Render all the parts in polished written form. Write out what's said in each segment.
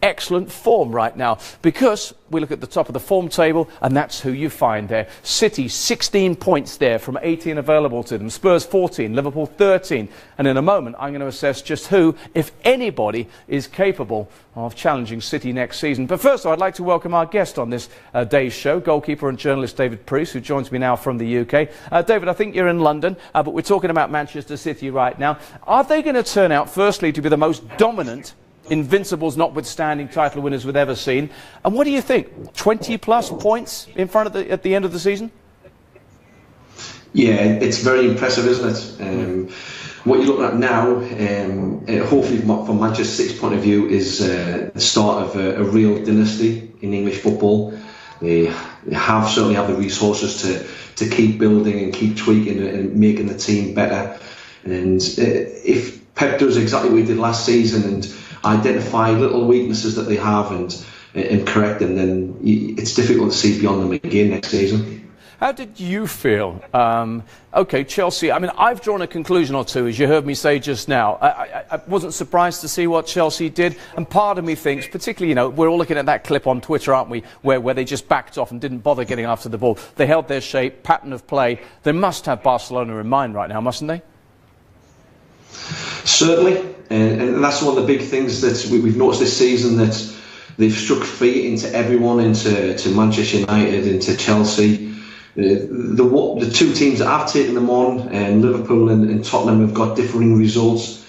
excellent form right now, because we look at the top of the form table and that's who you find there. City 16 points there from 18 available to them, Spurs 14, Liverpool 13, and in a moment I'm going to assess just who, if anybody, is capable of challenging City next season. But first I'd like to welcome our guest on this day's show, goalkeeper and journalist David Priest, who joins me now from the UK. David, I think you're in London, but we're talking about Manchester City right now. Are they going to turn out firstly to be the most dominant, invincibles notwithstanding, title winners we've ever seen? And what do you think? 20 plus points in front of at the end of the season? Yeah, it's very impressive, isn't it? What you're looking at now, hopefully from Manchester City's point of view, is the start of a real dynasty in English football. They certainly have the resources to keep building and keep tweaking and making the team better. And if Pep does exactly what he did last season and identify little weaknesses that they have and correct them, then it's difficult to see beyond them again next season. How did you feel? OK, Chelsea, I mean, I've drawn a conclusion or two, as you heard me say just now. I wasn't surprised to see what Chelsea did, and part of me thinks, particularly, you know, we're all looking at that clip on Twitter, aren't we, where they just backed off and didn't bother getting after the ball. They held their shape, pattern of play. They must have Barcelona in mind right now, mustn't they? Certainly, and that's one of the big things that we've noticed this season, that they've struck feet into everyone, into Manchester United, into Chelsea. The two teams that have taken them on, Liverpool and Tottenham, have got differing results.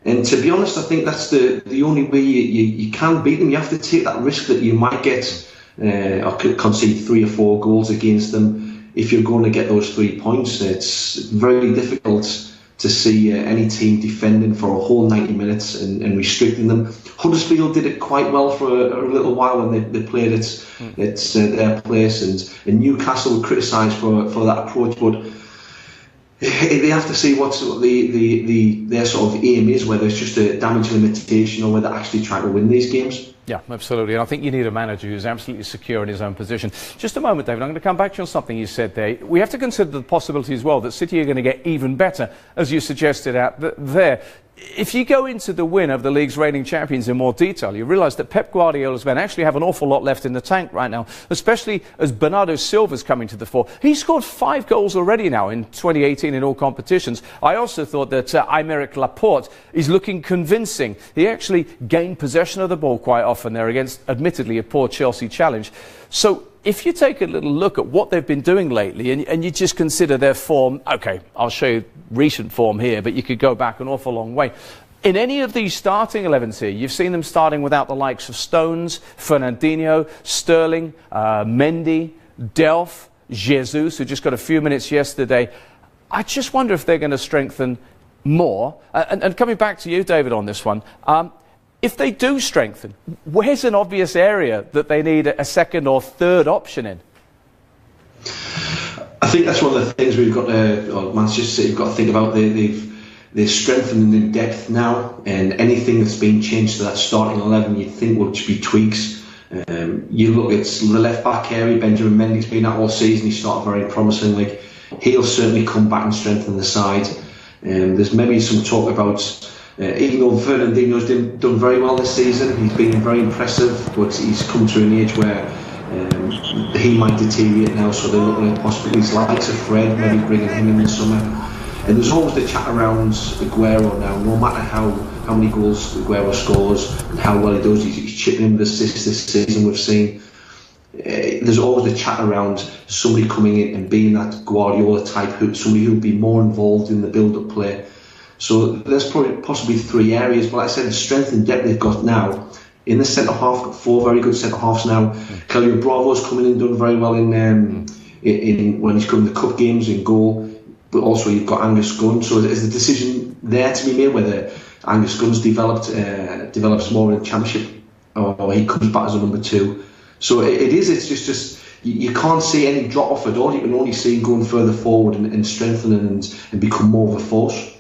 And to be honest, I think that's the only way you can beat them. You have to take that risk that you might get or concede 3 or 4 goals against them. If you're going to get those 3 points, it's very difficult to see any team defending for a whole 90 minutes and restricting them. Huddersfield did it quite well for a little while when they played it. It's their place, and Newcastle were criticised for that approach, but they have to see what their sort of aim is, whether it's just a damage limitation or whether they're actually trying to win these games. Yeah, absolutely. And I think you need a manager who's absolutely secure in his own position. Just a moment, David. I'm going to come back to you on something you said there. We have to consider the possibility as well that City are going to get even better, as you suggested out there. If you go into the win of the league's reigning champions in more detail, you realise that Pep Guardiola's men actually have an awful lot left in the tank right now, especially as Bernardo Silva's coming to the fore. He scored 5 goals already now in 2018 in all competitions. I also thought that Aymeric Laporte is looking convincing. He actually gained possession of the ball quite often there against, admittedly, a poor Chelsea challenge. So if you take a little look at what they've been doing lately and you just consider their form, OK, I'll show you recent form here, but you could go back an awful long way. In any of these starting 11s here, you've seen them starting without the likes of Stones, Fernandinho, Sterling, Mendy, Delph, Jesus, who just got a few minutes yesterday. I just wonder if they're going to strengthen more. And coming back to you, David, on this one, if they do strengthen, where's an obvious area that they need a second or third option in? I think that's one of the things we've got to, or Manchester City have got to think about. They're strengthening in depth now, and anything that's been changed to that starting 11 you'd think would just be tweaks. You look at the left back area, Benjamin Mendy's been out all season. He started very promisingly. He'll certainly come back and strengthen the side. There's maybe some talk about, even though Fernandinho's done very well this season, he's been very impressive, but he's come to an age where he might deteriorate now, so they're looking at possibilities likes of Fred, maybe bringing him in the summer. And there's always the chat around Aguero now. No matter how many goals Aguero scores and how well he does, he's chipping in with assists this season. We've seen there's always the chat around somebody coming in and being that Guardiola type, somebody who'll be more involved in the build-up play. So there's possibly 3 areas, but like I said, the strength and depth they've got now in the centre half, got 4 very good centre halves now. Kelly Bravo's coming in, done very well in when he's come to the cup games in goal. But also you've got Angus Gunn, so there's the decision there to be made whether Angus Gunn's develops more in the Championship or he comes back as a number 2. So it's just you can't see any drop off at all. You can only see him going further forward and strengthening and become more of a force.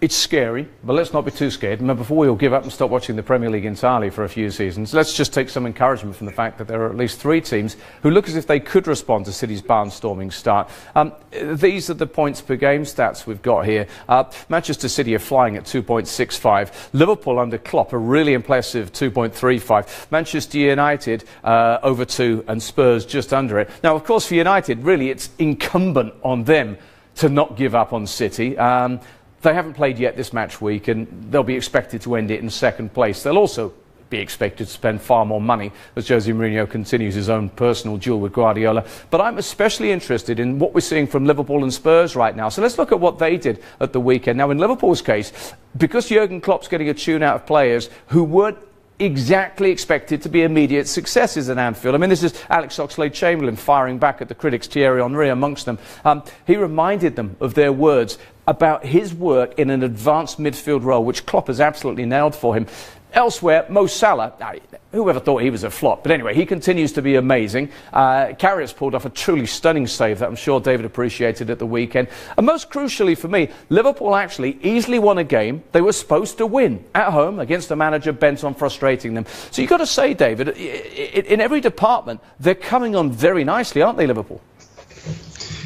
It's scary, but let's not be too scared. And before we all give up and stop watching the Premier League entirely for a few seasons, let's just take some encouragement from the fact that there are at least 3 teams who look as if they could respond to City's barnstorming start. These are the points per game stats we've got here. Manchester City are flying at 2.65. Liverpool under Klopp a really impressive 2.35. Manchester United over 2 and Spurs just under it. Now, of course, for United, really it's incumbent on them to not give up on City. They haven't played yet this match week, and they'll be expected to end it in second place. They'll also be expected to spend far more money as Jose Mourinho continues his own personal duel with Guardiola. But I'm especially interested in what we're seeing from Liverpool and Spurs right now. So let's look at what they did at the weekend. Now, in Liverpool's case, because Jurgen Klopp's getting a tune out of players who weren't exactly expected to be immediate successes at Anfield. I mean, this is Alex Oxlade-Chamberlain firing back at the critics, Thierry Henry amongst them. He reminded them of their words about his work in an advanced midfield role, which Klopp has absolutely nailed for him. Elsewhere, Mo Salah, whoever thought he was a flop? But anyway, he continues to be amazing. Carriers pulled off a truly stunning save that I'm sure David appreciated at the weekend. And most crucially for me, Liverpool actually easily won a game they were supposed to win at home against a manager bent on frustrating them. So you've got to say, David, in every department, they're coming on very nicely, aren't they, Liverpool?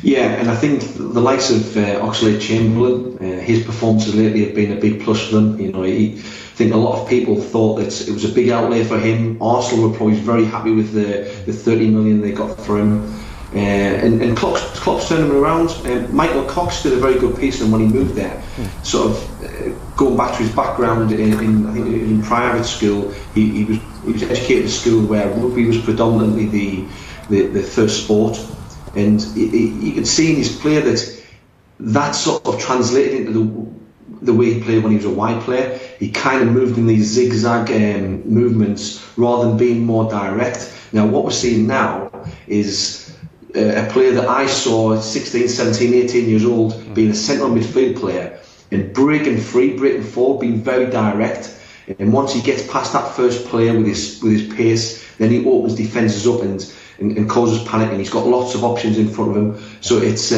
Yeah, and I think the likes of Oxlade-Chamberlain, his performances lately have been a big plus for them. You know, I think a lot of people thought that it was a big outlay for him. Arsenal were probably very happy with the 30 million they got for him. And Klopp's turned him around. Michael Cox did a very good piece on when he moved there. Sort of going back to his background in private school, he was educated at a school where rugby was predominantly the first sport. And you could see in his play that sort of translated into the way he played when he was a wide player. He kind of moved in these zigzag movements rather than being more direct. Now, what we're seeing now is a player that I saw at 16, 17, 18 years old being a central midfield player and breaking free, breaking forward, being very direct. And once he gets past that first player with his pace, then he opens defences up and causes panic, and he's got lots of options in front of him. So it's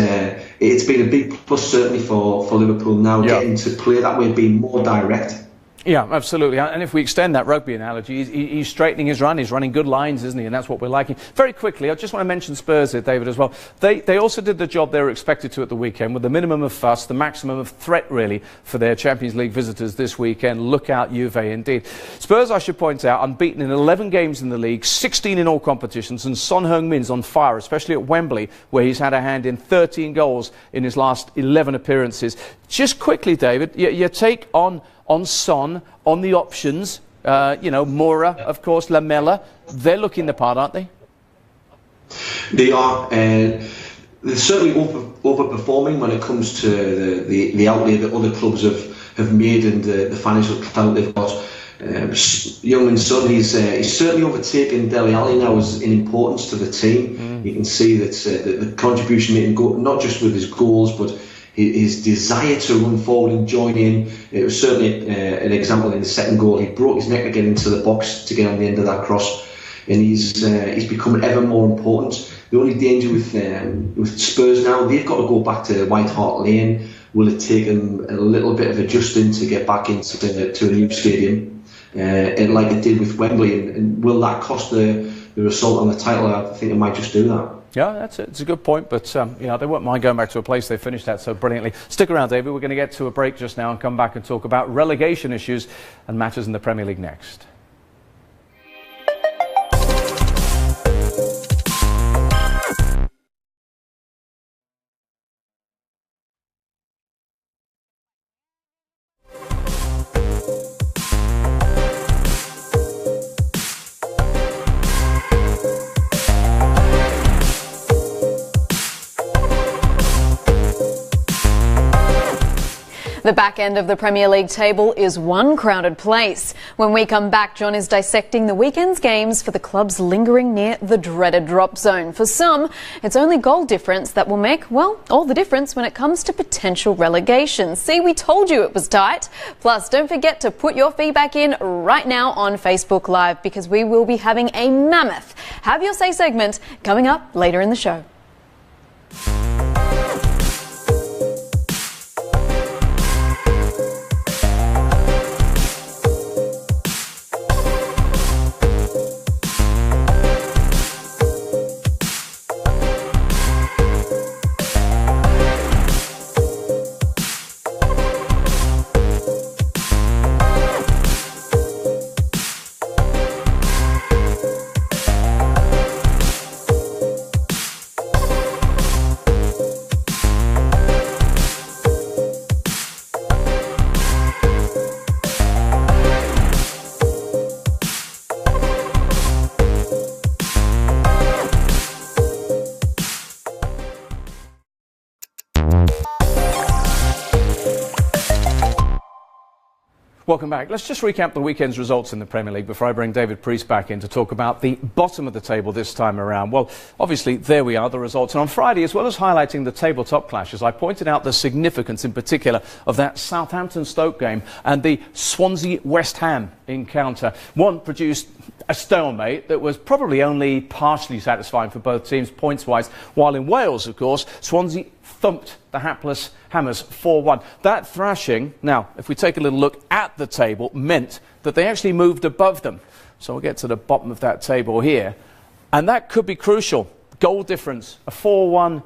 been a big plus certainly for Liverpool now, getting to play that way, being more direct. Yeah, absolutely. And if we extend that rugby analogy, he's straightening his run. He's running good lines, isn't he? And that's what we're liking. Very quickly, I just want to mention Spurs here, David, as well. They also did the job they were expected to at the weekend with the minimum of fuss, the maximum of threat, really, for their Champions League visitors this weekend. Look out, Juve, indeed. Spurs, I should point out, unbeaten in 11 games in the league, 16 in all competitions, and Son Heung-min's on fire, especially at Wembley, where he's had a hand in 13 goals in his last 11 appearances. Just quickly, David, your take on Son, on the options, Moura, of course, Lamela, they're looking the part, aren't they? They are. They're certainly overperforming when it comes to the outlay that other clubs have made and the financial clout they've got. Young Son, he's certainly overtaken Dele Alli now in importance to the team. You can see that the contribution made him not just with his goals, but his desire to run forward and join in. It was certainly an example in the second goal. He broke his neck again into the box to get on the end of that cross, and he's becoming ever more important. The only danger with Spurs now, they've got to go back to White Hart Lane. Will it take them a little bit of adjusting to get back to a new stadium, and like it did with Wembley? And will that cost the result on the title? I think it might just do that. Yeah, that's it. It's a good point, but they won't mind going back to a place they finished at so brilliantly. Stick around, David. We're going to get to a break just now and come back and talk about relegation issues and matters in the Premier League next. The back end of the Premier League table is one crowded place. When we come back, John is dissecting the weekend's games for the clubs lingering near the dreaded drop zone. For some, it's only goal difference that will make, well, all the difference when it comes to potential relegation. See, we told you it was tight. Plus, don't forget to put your feedback in right now on Facebook Live, because we will be having a mammoth Have Your Say segment coming up later in the show. Welcome back. Let's just recap the weekend's results in the Premier League before I bring David Priest back in to talk about the bottom of the table this time around. Well, obviously, there we are, the results. And on Friday, as well as highlighting the tabletop clashes, I pointed out the significance in particular of that Southampton-Stoke game and the Swansea-West Ham encounter. One produced a stalemate that was probably only partially satisfying for both teams points-wise, while in Wales, of course, Swansea thumped the hapless Hammers 4-1. That thrashing, now, if we take a little look at the table, meant that they actually moved above them. So we'll get to the bottom of that table here. And that could be crucial. Goal difference, a 4-1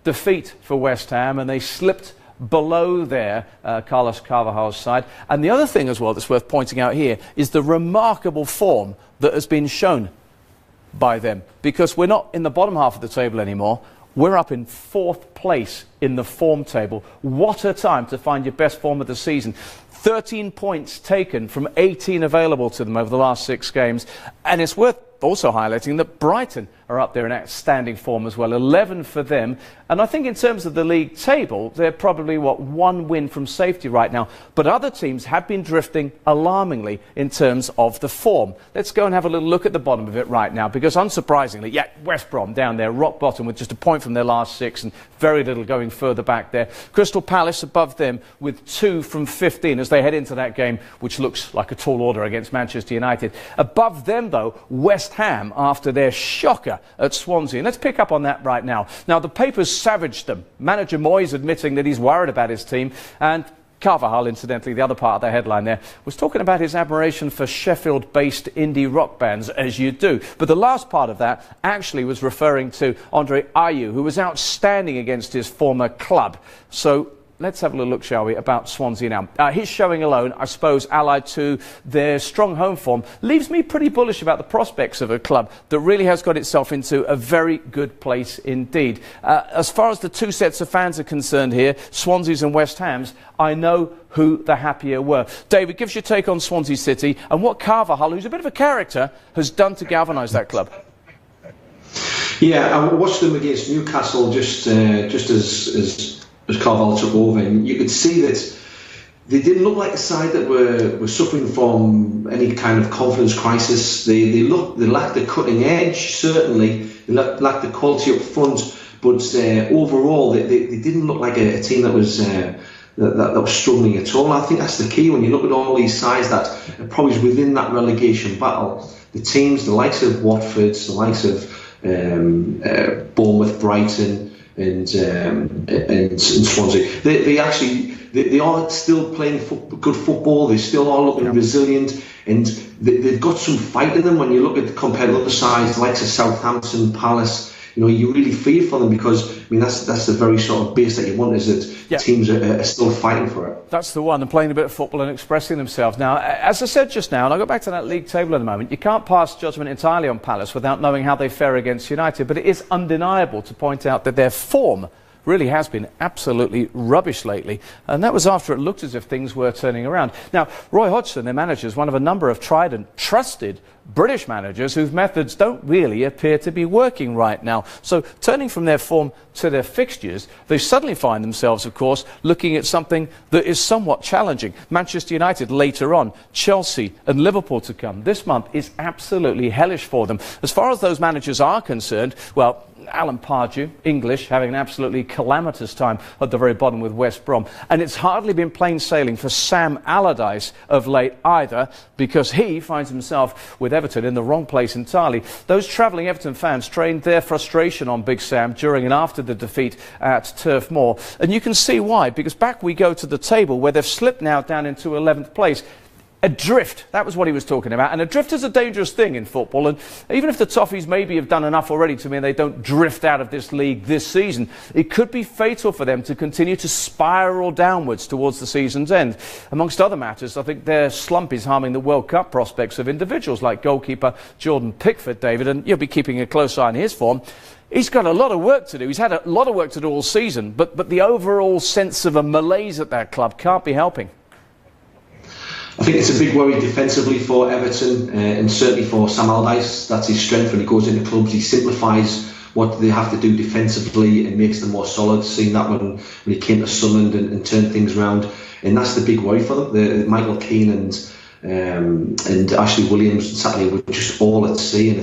defeat for West Ham, and they slipped below there, Carlos Carvajal's side. And the other thing as well that's worth pointing out here is the remarkable form that has been shown by them. Because we're not in the bottom half of the table anymore. We're up in 4th place in the form table. What a time to find your best form of the season. 13 points taken from 18 available to them over the last 6 games. And it's worth also highlighting that Brighton are up there in outstanding form as well. 11 for them. And I think in terms of the league table, they're probably, one win from safety right now. But other teams have been drifting alarmingly in terms of the form. Let's go and have a little look at the bottom of it right now, because unsurprisingly, West Brom down there, rock bottom with just a point from their last 6 and very little going further back there. Crystal Palace above them with 2 from 15 as they head into that game, which looks like a tall order against Manchester United. Above them, though, West Ham after their shocker at Swansea. And let's pick up on that right now. Now, the papers savaged them. Manager Moyes admitting that he's worried about his team, and Carvajal, incidentally, the other part of the headline there, was talking about his admiration for Sheffield-based indie rock bands, as you do. But the last part of that actually was referring to Andre Ayew, who was outstanding against his former club. So let's have a little look, shall we, about Swansea now. His showing alone, I suppose, allied to their strong home form, leaves me pretty bullish about the prospects of a club that really has got itself into a very good place indeed. As far as the 2 sets of fans are concerned here, Swansea's and West Ham's, I know who the happier were. David, give us your take on Swansea City and what Carvajal, who's a bit of a character, has done to galvanise that club. Yeah, I watched them against Newcastle just as Carvalho took over, and you could see that they didn't look like a side that were suffering from any kind of confidence crisis. They lacked the cutting edge, certainly. They lacked the quality up front, but overall they didn't look like a team that was struggling at all. I think that's the key when you look at all these sides that are probably within that relegation battle. The teams, the likes of Watford, the likes of Bournemouth, Brighton, and Swansea. They are still playing good football. They still are looking resilient, and they've got some fight in them. When you look at compared to other sides, like Southampton, Palace, you really feel for them, because that's the very sort of base that you want, is that teams are still fighting for it. That's the one, and playing a bit of football and expressing themselves. Now, as I said just now, and I'll go back to that league table in a moment, you can't pass judgment entirely on Palace without knowing how they fare against United, but it is undeniable to point out that their form really has been absolutely rubbish lately, and that was after it looked as if things were turning around. Now, Roy Hodgson, their manager, is one of a number of tried and trusted British managers whose methods don't really appear to be working right now. So, turning from their form to their fixtures, they suddenly find themselves, of course, looking at something that is somewhat challenging. Manchester United later on, Chelsea and Liverpool to come. This month is absolutely hellish for them. As far as those managers are concerned, well, Alan Pardew, English, having an absolutely calamitous time at the very bottom with West Brom. And it's hardly been plain sailing for Sam Allardyce of late either, because he finds himself with Everton in the wrong place entirely. Those travelling Everton fans trained their frustration on Big Sam during and after the defeat at Turf Moor. And you can see why, because back we go to the table where they've slipped now down into 11th place. Adrift, that was what he was talking about. And adrift is a dangerous thing in football. And even if the Toffees maybe have done enough already to mean they don't drift out of this league this season, it could be fatal for them to continue to spiral downwards towards the season's end. Amongst other matters, I think their slump is harming the World Cup prospects of individuals like goalkeeper Jordan Pickford, David, and you'll be keeping a close eye on his form. He's got a lot of work to do. He's had a lot of work to do all season, but the overall sense of a malaise at that club can't be helping. I think it's a big worry defensively for Everton, and certainly for Sam Allardyce. That's his strength when he goes into clubs. He simplifies what they have to do defensively and makes them more solid. Seen that when he came to Sunderland and turned things around, and that's the big worry for them. The Michael Keane and Ashley Williams and Saturday were just all at sea, and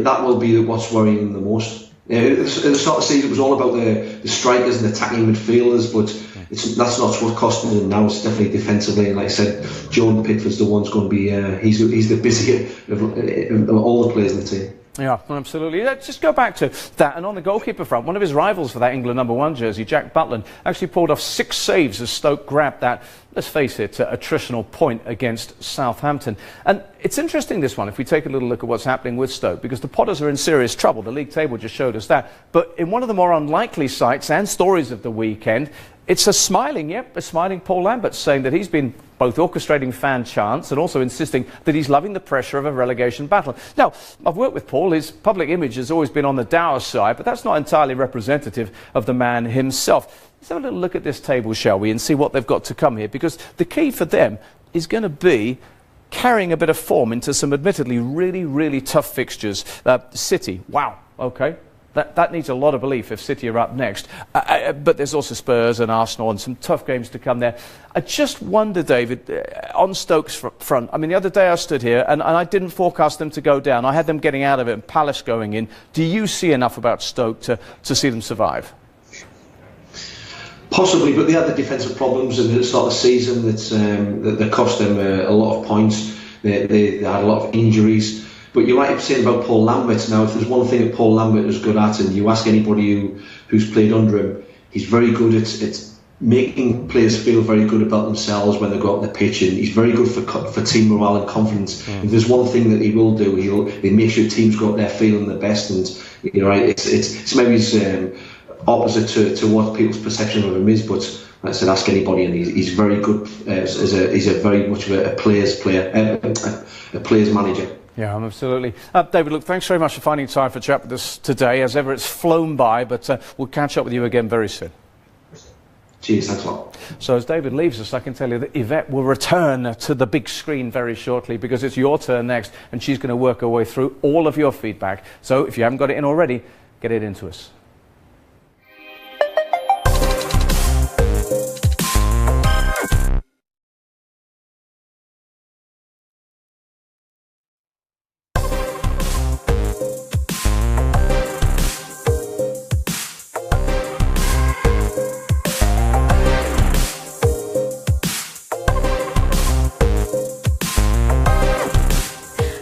that will be what's worrying them the most. At the start of the season, it was all about the strikers and attacking midfielders, but that's not what's costing them now. It's definitely defensively, and like I said, Jordan Pickford's the one's going to be he's the busier of all the players in the team. Yeah, absolutely. Let's just go back to that. And on the goalkeeper front, one of his rivals for that England #1 jersey, Jack Butland, actually pulled off 6 saves as Stoke grabbed that, let's face it, attritional point against Southampton. And it's interesting, this one, if we take a little look at what's happening with Stoke, because the Potters are in serious trouble. The league table just showed us that. But in one of the more unlikely sights and stories of the weekend, it's a smiling Paul Lambert saying that he's been both orchestrating fan chants and also insisting that he's loving the pressure of a relegation battle. Now, I've worked with Paul. His public image has always been on the dour side, but that's not entirely representative of the man himself. Let's have a little look at this table, shall we, and see what they've got to come here, because the key for them is going to be carrying a bit of form into some admittedly really, really tough fixtures. City, wow, okay. That needs a lot of belief if City are up next. But there's also Spurs and Arsenal and some tough games to come there. I just wonder, David, on Stoke's front, I mean, the other day I stood here and I didn't forecast them to go down. I had them getting out of it and Palace going in. Do you see enough about Stoke to see them survive? Possibly, but they had the defensive problems at the start of the season that cost them a lot of points. They had a lot of injuries. But you're right saying about Paul Lambert. Now, if there's one thing that Paul Lambert is good at, and you ask anybody who's played under him, he's very good at making players feel very good about themselves when they go out on the pitch, and he's very good for team morale and confidence. If there's one thing that he will do, he'll make sure teams go out there feeling the best. And you're right, it's maybe opposite to what people's perception of him is, but like I said, ask anybody, and he's very good. He's a very much of a player's manager. Yeah, absolutely. David, look, thanks very much for finding time for chat with us today. As ever, it's flown by, but we'll catch up with you again very soon. Cheers, thanks a lot. So as David leaves us, I can tell you that Yvette will return to the big screen very shortly, because it's your turn next, and she's going to work her way through all of your feedback. So if you haven't got it in already, get it into us.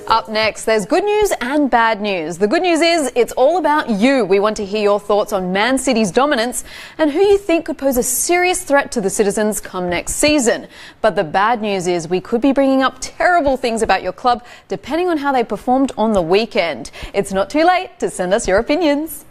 Up next, there's good news and bad news. The good news is it's all about you. We want to hear your thoughts on Man City's dominance and who you think could pose a serious threat to the citizens come next season. But the bad news is we could be bringing up terrible things about your club depending on how they performed on the weekend. It's not too late to send us your opinions.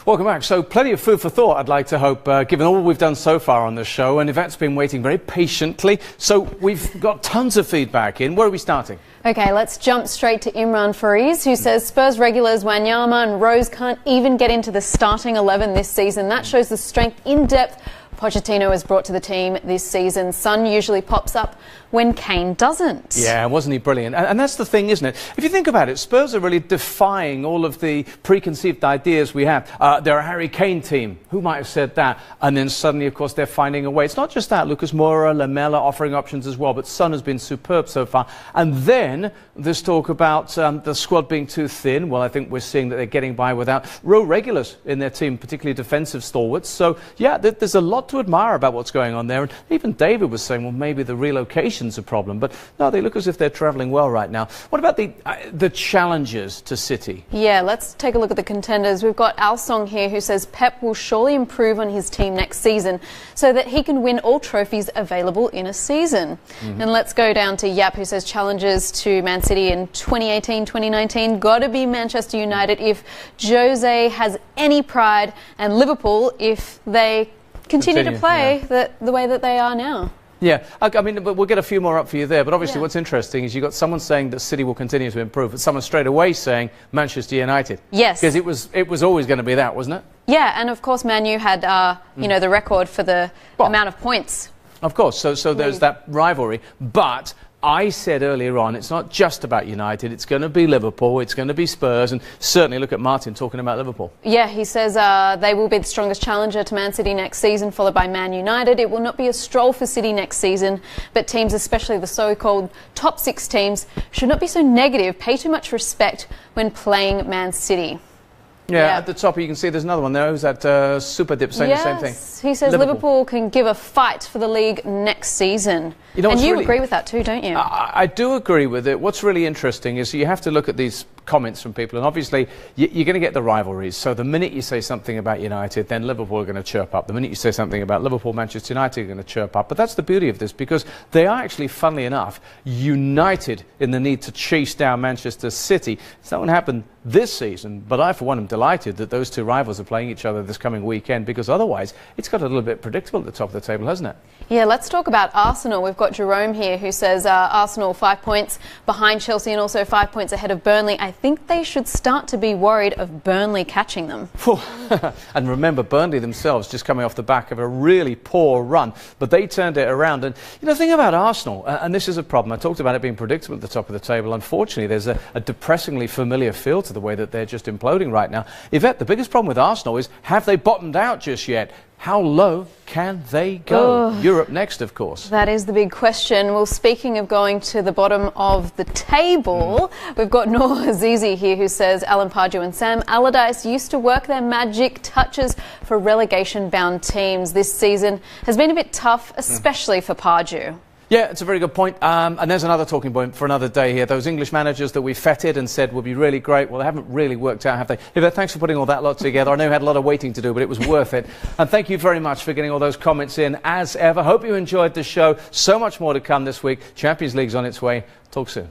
Welcome back. So plenty of food for thought, I'd like to hope, given all we've done so far on the show. And Yvette's been waiting very patiently. So we've got tons of feedback in. Where are we starting? OK, let's jump straight to Imran Fariz, who says Spurs regulars Wanyama and Rose can't even get into the starting 11 this season. That shows the strength in depth Pochettino is brought to the team this season. Son usually pops up when Kane doesn't. Yeah, wasn't he brilliant? And that's the thing, isn't it? If you think about it, Spurs are really defying all of the preconceived ideas we have. They're a Harry Kane team. Who might have said that? And then suddenly, of course, they're finding a way. It's not just that. Lucas Moura, Lamela offering options as well, but Son has been superb so far. And then this talk about the squad being too thin. Well, I think we're seeing that they're getting by without real regulars in their team, particularly defensive stalwarts. So, yeah, there's a lot to admire about what's going on there. And even David was saying, well, maybe the relocation's a problem. But no, they look as if they're travelling well right now. What about the challengers to City? Yeah, let's take a look at the contenders. We've got Al Song here who says Pep will surely improve on his team next season so that he can win all trophies available in a season. And let's go down to Yap who says challenges to Man City in 2018-2019 got to be Manchester United if Jose has any pride, and Liverpool if they continue to play the way that they are now. Yeah, I mean, but we'll get a few more up for you there. But obviously what's interesting is you've got someone saying that City will continue to improve, but someone straight away saying Manchester United. Yes. Because it was always going to be that, wasn't it? Yeah, and of course Man U had, the record for the amount of points. Of course, so there's that rivalry. But I said earlier on, it's not just about United. It's going to be Liverpool, it's going to be Spurs, and certainly look at Martin talking about Liverpool. Yeah, he says they will be the strongest challenger to Man City next season, followed by Man United. It will not be a stroll for City next season, but teams, especially the so-called top 6 teams, should not be so negative, pay too much respect when playing Man City. Yeah, at the top you can see there's another one there. Who's that Super Dip saying the same thing? He says Liverpool can give a fight for the league next season. You know, and you agree with that too, don't you? I do agree with it. What's really interesting is you have to look at these comments from people, and obviously you're going to get the rivalries. So the minute you say something about United, then Liverpool are going to chirp up. The minute you say something about Liverpool, Manchester United are going to chirp up. But that's the beauty of this, because they are actually, funnily enough, united in the need to chase down Manchester City. It's not going to happen this season, but I, for one, am delighted that those two rivals are playing each other this coming weekend, because otherwise it's got a little bit predictable at the top of the table, hasn't it? Yeah, let's talk about Arsenal. We've got Jerome here who says Arsenal 5 points behind Chelsea and also 5 points ahead of Burnley. I think they should start to be worried of Burnley catching them. And remember, Burnley themselves just coming off the back of a really poor run, but they turned it around. And you know, the thing about Arsenal, and this is a problem, I talked about it being predictable at the top of the table. Unfortunately, there's a depressingly familiar feel to the way that they're just imploding right now. Yvette, the biggest problem with Arsenal is, have they bottomed out just yet? How low can they go? Europe next, of course. That is the big question. Well, speaking of going to the bottom of the table, we've got Noor Azizi here who says Alan Pardew and Sam Allardyce used to work their magic touches for relegation-bound teams. This season has been a bit tough, especially for Pardew. Yeah, it's a very good point. And there's another talking point for another day here. Those English managers that we feted and said would be really great, well, they haven't really worked out, have they? Yvette, thanks for putting all that lot together. I know you had a lot of waiting to do, but it was worth it. And thank you very much for getting all those comments in, as ever. Hope you enjoyed the show. So much more to come this week. Champions League's on its way. Talk soon.